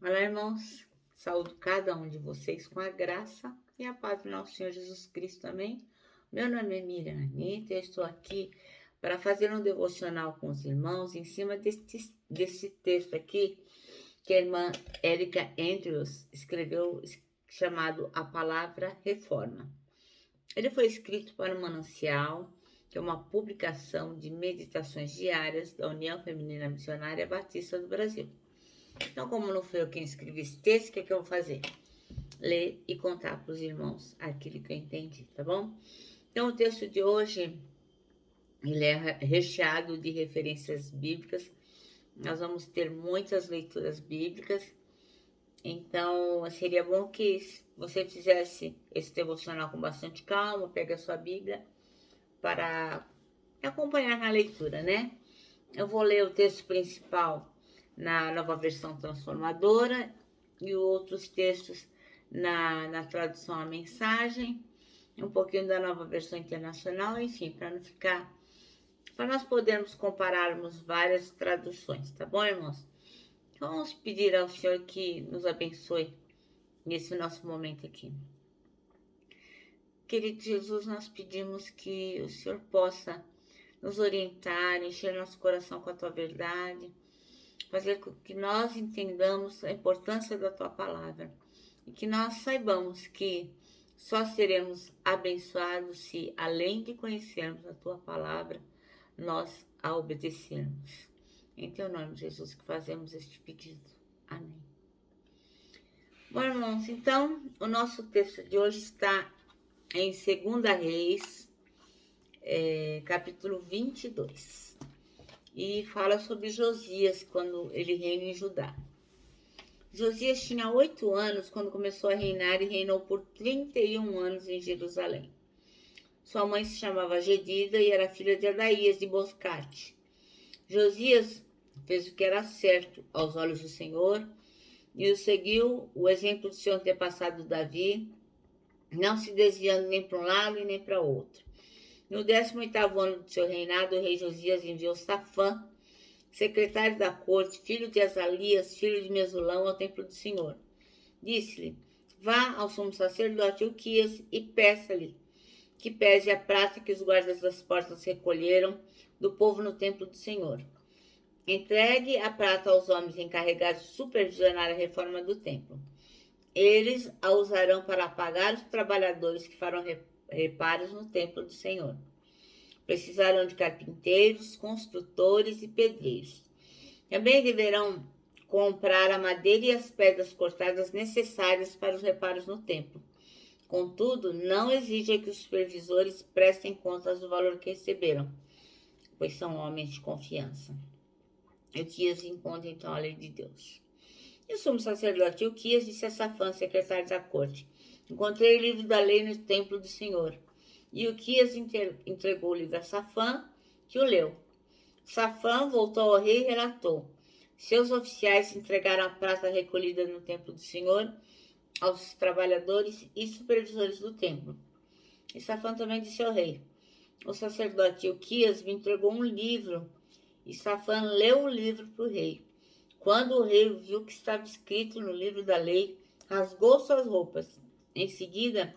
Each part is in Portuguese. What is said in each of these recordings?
Olá, irmãos. Saúdo cada um de vocês com a graça e a paz do nosso Senhor Jesus Cristo. Amém? Meu nome é Miriam Anitta e eu estou aqui para fazer um devocional com os irmãos em cima desse texto aqui que a irmã Érica Andrews escreveu, chamado A Palavra Reforma. Ele foi escrito para o Manancial, que é uma publicação de meditações diárias da União Feminina Missionária Batista do Brasil. Então, como não foi eu quem escrevi esse texto, o que é que eu vou fazer? Ler e contar para os irmãos aquilo que eu entendi, tá bom? Então, o texto de hoje, ele é recheado de referências bíblicas. Nós vamos ter muitas leituras bíblicas. Então, seria bom que você fizesse esse devocional com bastante calma, pegue a sua Bíblia para acompanhar na leitura, né? Eu vou ler o texto principal na Nova Versão Transformadora e outros textos na tradução à mensagem, um pouquinho da Nova Versão Internacional, enfim, para não ficar, para nós podermos compararmos várias traduções, tá bom, irmãos? Então, vamos pedir ao Senhor que nos abençoe nesse nosso momento aqui. Querido Jesus, nós pedimos que o Senhor possa nos orientar, encher nosso coração com a Tua verdade, fazer com que nós entendamos a importância da Tua palavra e que nós saibamos que só seremos abençoados se, além de conhecermos a Tua palavra, nós a obedecermos. Em Teu nome, Jesus, que fazemos este pedido. Amém. Bom, irmãos, então, o nosso texto de hoje está em 2 Reis, capítulo 22. E fala sobre Josias, quando ele reina em Judá. Josias tinha 8 anos quando começou a reinar e reinou por 31 anos em Jerusalém. Sua mãe se chamava Gedida e era filha de Adaías de Boscate. Josias fez o que era certo aos olhos do Senhor e seguiu o exemplo do seu antepassado Davi, não se desviando nem para um lado e nem para outro. No 18º ano de seu reinado, o rei Josias enviou Safã, secretário da corte, filho de Azalias, filho de Mesulão, ao templo do Senhor. Disse-lhe: vá ao sumo sacerdote Ilquias e peça-lhe que pese a prata que os guardas das portas recolheram do povo no templo do Senhor. Entregue a prata aos homens encarregados de supervisionar a reforma do templo. Eles a usarão para pagar os trabalhadores que farão reparos no templo do Senhor. Precisarão de carpinteiros, construtores e pedreiros. Também deverão comprar a madeira e as pedras cortadas necessárias para os reparos no templo. Contudo, não exija que os supervisores prestem contas do valor que receberam, pois são homens de confiança. Ilquias encontra então a lei de Deus. E o sumo sacerdote Ilquias disse a Safã, secretário da corte: encontrei o livro da lei no templo do Senhor. E Ilquias entregou o livro a Safã, que o leu. Safã voltou ao rei e relatou: seus oficiais entregaram a prata recolhida no templo do Senhor aos trabalhadores e supervisores do templo. E Safã também disse ao rei: o sacerdote Ilquias me entregou um livro. E Safã leu o livro para o rei. Quando o rei viu o que estava escrito no livro da lei, rasgou suas roupas. Em seguida,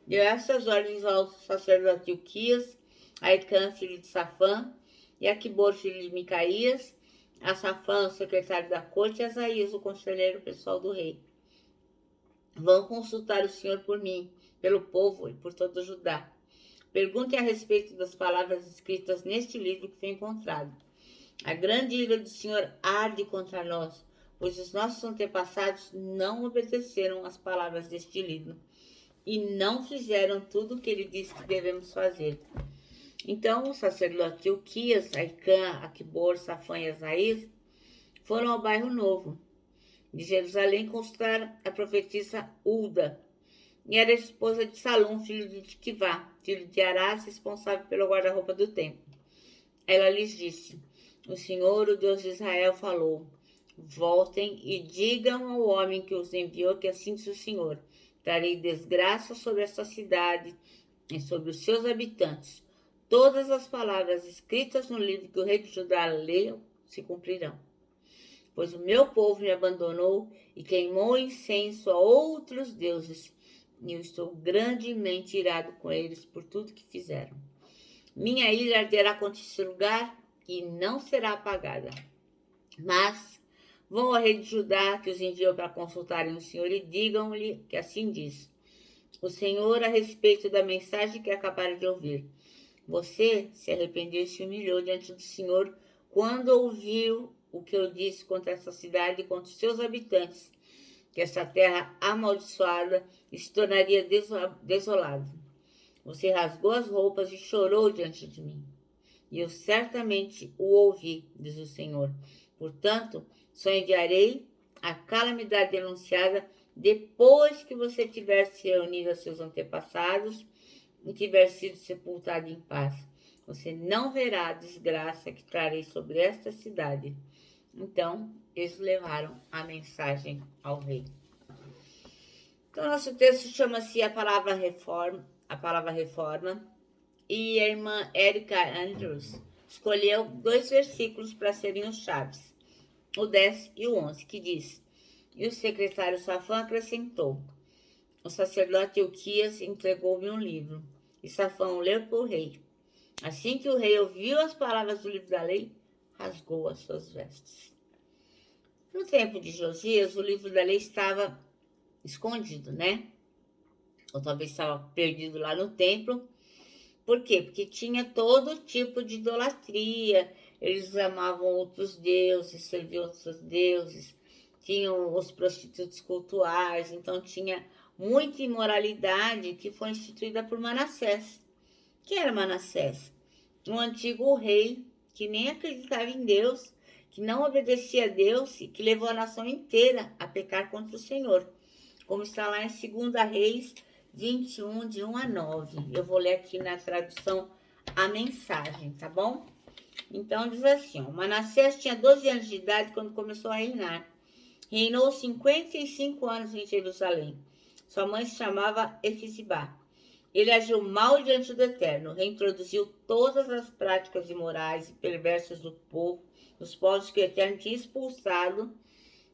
deu estas ordens ao sacerdote Ilquias, a Icã, filho de Safã, e a Aquibor, filho de Micaías, a Safã, o secretário da corte, e a Asaías, o conselheiro pessoal do rei. Vão consultar o Senhor por mim, pelo povo e por todo o Judá. Perguntem a respeito das palavras escritas neste livro que foi encontrado. A grande ira do Senhor arde contra nós, pois os nossos antepassados não obedeceram às palavras deste livro e não fizeram tudo o que ele disse que devemos fazer. Então o sacerdote Ilquias, Aicã, Aquibor, Safã e Asaías foram ao bairro Novo de Jerusalém consultar a profetisa Hulda, e era esposa de Salum, filho de Tiquivá, filho de Arás, responsável pelo guarda-roupa do templo. Ela lhes disse: o Senhor, o Deus de Israel, falou: voltem e digam ao homem que os enviou que assim diz o Senhor: trarei desgraça sobre esta cidade e sobre os seus habitantes. Todas as palavras escritas no livro que o rei de Judá leu se cumprirão. pois o meu povo me abandonou e queimou incenso a outros deuses, e eu estou grandemente irado com eles por tudo que fizeram. Minha ira arderá contra esse lugar e não será apagada. Mas vão ao rei de Judá, que os enviou para consultarem o Senhor, e digam-lhe que assim diz o Senhor a respeito da mensagem que acabaram de ouvir. Você se arrependeu e se humilhou diante do Senhor quando ouviu o que eu disse contra essa cidade e contra os seus habitantes, que essa terra amaldiçoada se tornaria desolada. Você rasgou as roupas e chorou diante de mim. E eu certamente o ouvi, diz o Senhor. Portanto, só enviarei a calamidade anunciada depois que você tiver se reunido a seus antepassados e tiver sido sepultado em paz. Você não verá a desgraça que trarei sobre esta cidade. Então, eles levaram a mensagem ao rei. Então, nosso texto chama-se a palavra reforma, e a irmã Erika Andrews escolheu 2 versículos para serem os chaves, o 10 e o 11, que diz: E o secretário Safã acrescentou: O sacerdote Ilquias entregou-me um livro, e Safã o leu para o rei. Assim que o rei ouviu as palavras do livro da lei, rasgou as suas vestes. No tempo de Josias, o livro da lei estava escondido, né? Ou talvez estava perdido lá no templo. Por quê? Porque tinha todo tipo de idolatria. Eles amavam outros deuses, serviam outros deuses, tinham os prostitutos cultuais, então tinha muita imoralidade que foi instituída por Manassés. Quem era Manassés? Um antigo rei que nem acreditava em Deus, que não obedecia a Deus e que levou a nação inteira a pecar contra o Senhor. Como está lá em 2 Reis 21, de 1 a 9. Eu vou ler aqui na tradução a mensagem, tá bom? Então diz assim: Manassés tinha 12 anos de idade quando começou a reinar. Reinou 55 anos em Jerusalém. Sua mãe se chamava Efisibá. Ele agiu mal diante do Eterno, reintroduziu todas as práticas imorais e perversas do povo, dos povos que o Eterno tinha expulsado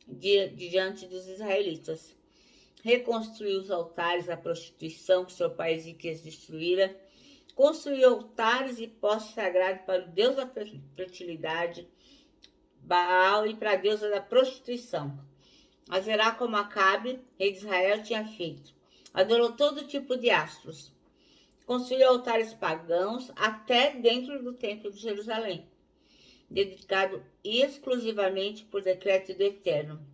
diante dos israelitas. Reconstruiu os altares da prostituição que seu pai Ezequias destruíra, construiu altares e postes sagrados para o deus da fertilidade, Baal, e para a deusa da prostituição. Azerá, como Acabe, rei de Israel, tinha feito. Adorou todo tipo de astros. Construiu altares pagãos até dentro do templo de Jerusalém, dedicado exclusivamente por decreto do Eterno.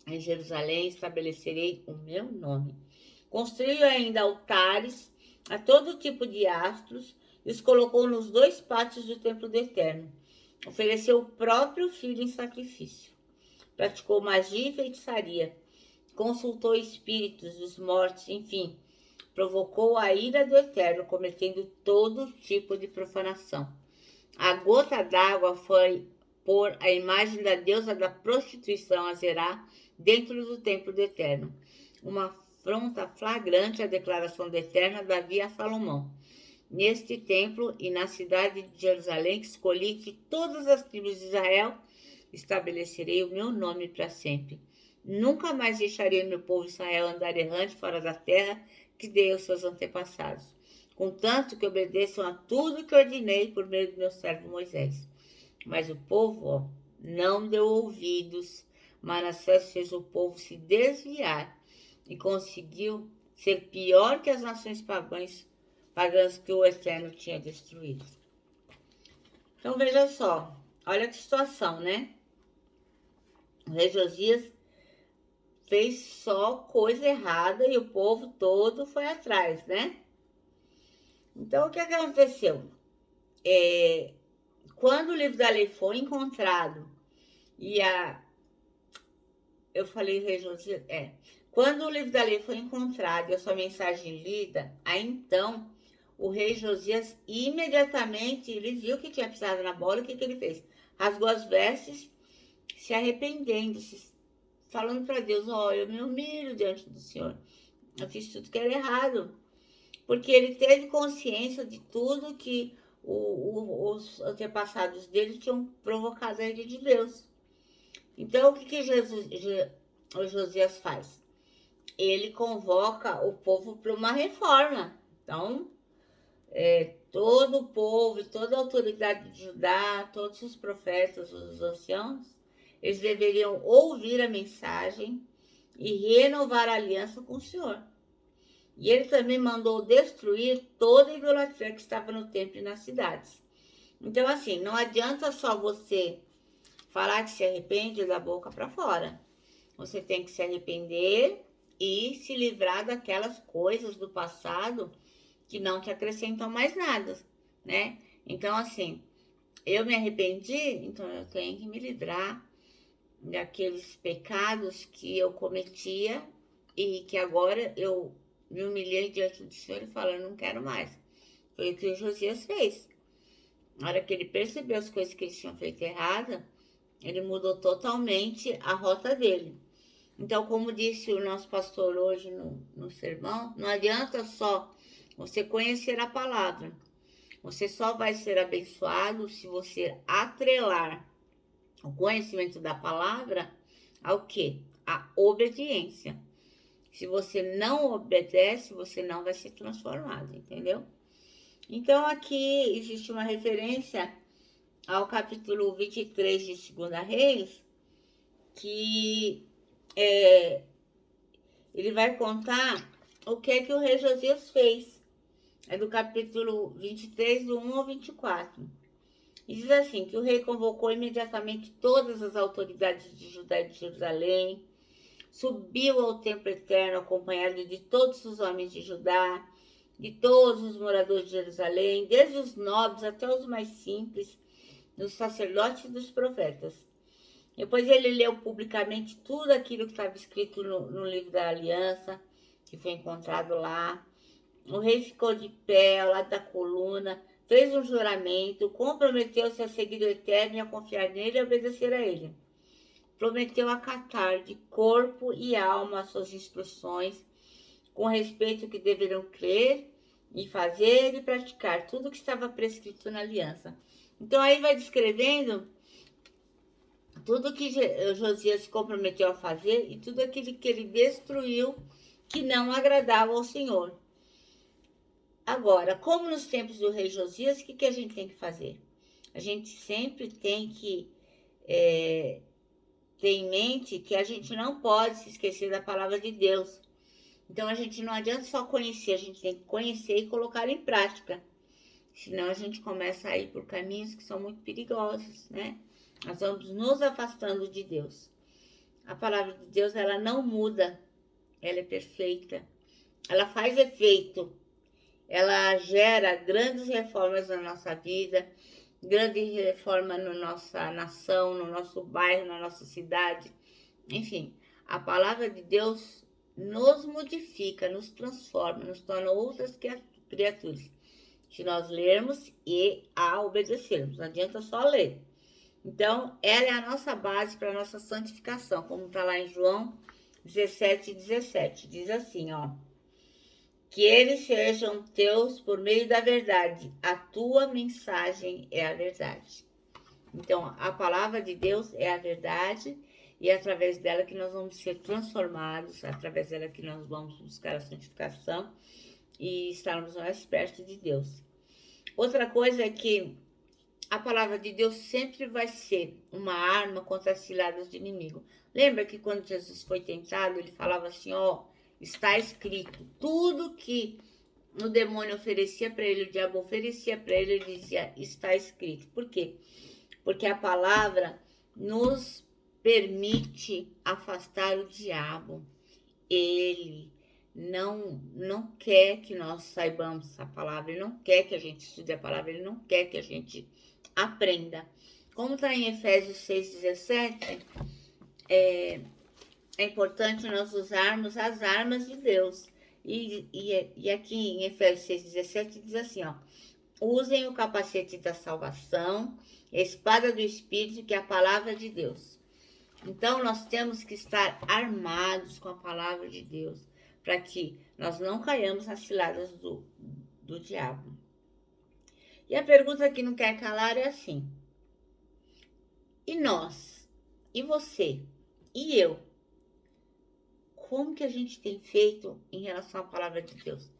Em Jerusalém estabelecerei o meu nome. Construiu ainda altares a todo tipo de astros e os colocou nos 2 pátios do templo do Eterno. Ofereceu o próprio filho em sacrifício. Praticou magia e feitiçaria. Consultou espíritos dos mortos, enfim, provocou a ira do Eterno, cometendo todo tipo de profanação. A gota d'água foi pôr a imagem da deusa da prostituição, Azerá, dentro do templo do Eterno. Uma afronta flagrante à declaração do Eterno Davi a Salomão. Neste templo e na cidade de Jerusalém, que escolhi de todas as tribos de Israel, estabelecerei o meu nome para sempre. Nunca mais deixarei meu povo Israel andar errante fora da terra que dei aos seus antepassados, contanto que obedeçam a tudo que ordenei por meio do meu servo Moisés. Mas o povo não deu ouvidos. Manassés fez o povo se desviar e conseguiu ser pior que as nações pagãs que o Eterno tinha destruído. Então veja só, olha que situação, né? O rei Josias fez só coisa errada e o povo todo foi atrás, né? Então, o que aconteceu? Quando o livro da lei foi encontrado e eu falei rei Josias, quando o livro da lei foi encontrado e a sua mensagem lida, aí então o rei Josias imediatamente ele viu que tinha pisado na bola. O que ele fez? Rasgou as vestes, se arrependendo, falando para Deus: olha, eu me humilho diante do Senhor, eu fiz tudo que era errado, porque ele teve consciência de tudo que os antepassados dele tinham provocado a ira de Deus. Então, o que o Josias faz? Ele convoca o povo para uma reforma. Então, todo o povo, toda a autoridade de Judá, todos os profetas, os anciãos, eles deveriam ouvir a mensagem e renovar a aliança com o Senhor. E ele também mandou destruir toda a idolatria que estava no templo e nas cidades. Então, assim, não adianta só você falar que se arrepende da boca para fora. Você tem que se arrepender e se livrar daquelas coisas do passado que não te acrescentam mais nada, né? Então, assim, eu me arrependi, então eu tenho que me livrar daqueles pecados que eu cometia e que agora eu me humilhei diante do Senhor e falo, eu não quero mais. Foi o que o Josias fez. Na hora que ele percebeu as coisas que ele tinha feito errada, ele mudou totalmente a rota dele. Então, como disse o nosso pastor hoje no sermão, não adianta só você conhecer a palavra. Você só vai ser abençoado se você atrelar o conhecimento da palavra ao quê? A obediência. Se você não obedece, você não vai ser transformado, entendeu? Então, aqui existe uma referência ao capítulo 23 de 2 Reis, que ele vai contar o que é que o rei Josias fez. É do capítulo 23, do 1 ao 24. E diz assim, que o rei convocou imediatamente todas as autoridades de Judá e de Jerusalém, subiu ao templo eterno acompanhado de todos os homens de Judá, de todos os moradores de Jerusalém, desde os nobres até os mais simples, dos sacerdotes e dos profetas. Depois ele leu publicamente tudo aquilo que estava escrito no livro da aliança, que foi encontrado lá. O rei ficou de pé ao lado da coluna, fez um juramento, comprometeu-se a seguir o Eterno e a confiar nele e obedecer a ele. Prometeu acatar de corpo e alma as suas instruções, com respeito ao que deveriam crer e fazer e praticar tudo que estava prescrito na aliança. Então aí vai descrevendo tudo que Josias se comprometeu a fazer e tudo aquilo que ele destruiu que não agradava ao Senhor. Agora, como nos tempos do rei Josias, o que a gente tem que fazer? A gente sempre tem que ter em mente que a gente não pode se esquecer da palavra de Deus. Então, a gente não adianta só conhecer, a gente tem que conhecer e colocar em prática. Senão, a gente começa a ir por caminhos que são muito perigosos, né? Nós vamos nos afastando de Deus. A palavra de Deus, ela não muda, ela é perfeita. Ela faz efeito. Ela gera grandes reformas na nossa vida, grande reforma na nossa nação, no nosso bairro, na nossa cidade. Enfim, a palavra de Deus nos modifica, nos transforma, nos torna outras criaturas. Se nós lermos e a obedecermos, não adianta só ler. Então, ela é a nossa base para a nossa santificação, como está lá em João 17:17. Diz assim, ó. Que eles sejam teus por meio da verdade. A tua mensagem é a verdade. Então, a palavra de Deus é a verdade e é através dela que nós vamos ser transformados, através dela que nós vamos buscar a santificação e estarmos mais perto de Deus. Outra coisa é que a palavra de Deus sempre vai ser uma arma contra as ciladas do inimigo. Lembra que quando Jesus foi tentado, ele falava assim, ó, está escrito, tudo que o demônio oferecia para ele, o diabo oferecia para ele, ele dizia, está escrito. Por quê? Porque a palavra nos permite afastar o diabo. Ele não quer que nós saibamos a palavra, ele não quer que a gente estude a palavra, ele não quer que a gente aprenda. Como está em Efésios 6:17, é importante nós usarmos as armas de Deus. E aqui em Efésios 6:17 diz assim, ó, usem o capacete da salvação, a espada do Espírito, que é a palavra de Deus. Então, nós temos que estar armados com a palavra de Deus, para que nós não caiamos nas ciladas do diabo. E a pergunta que não quer calar é assim, e nós? E você? E eu? Como que a gente tem feito em relação à palavra de Deus?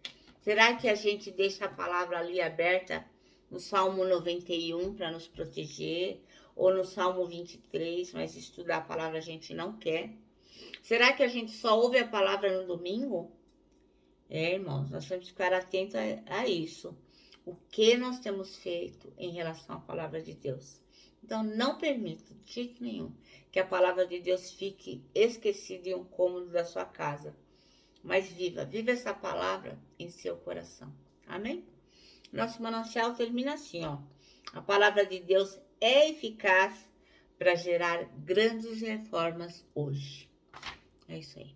Será que a gente deixa a palavra ali aberta no Salmo 91 para nos proteger? Ou no Salmo 23, mas estudar a palavra a gente não quer? Será que a gente só ouve a palavra no domingo? Irmãos, nós temos que ficar atentos a isso. O que nós temos feito em relação à palavra de Deus? Então, não permita, de jeito nenhum, que a palavra de Deus fique esquecida em um cômodo da sua casa. Mas viva essa palavra em seu coração. Amém? Nosso manancial termina assim, ó. A palavra de Deus é eficaz para gerar grandes reformas hoje. É isso aí.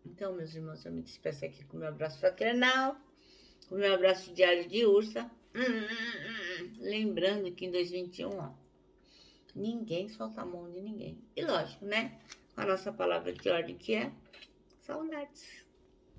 Então, meus irmãos, eu me despeço aqui com o meu abraço fraternal, com o meu abraço diário de ursa. Lembrando que em 2021, ó, ninguém solta a mão de ninguém. E lógico, né? Com a nossa palavra de ordem que é saudades.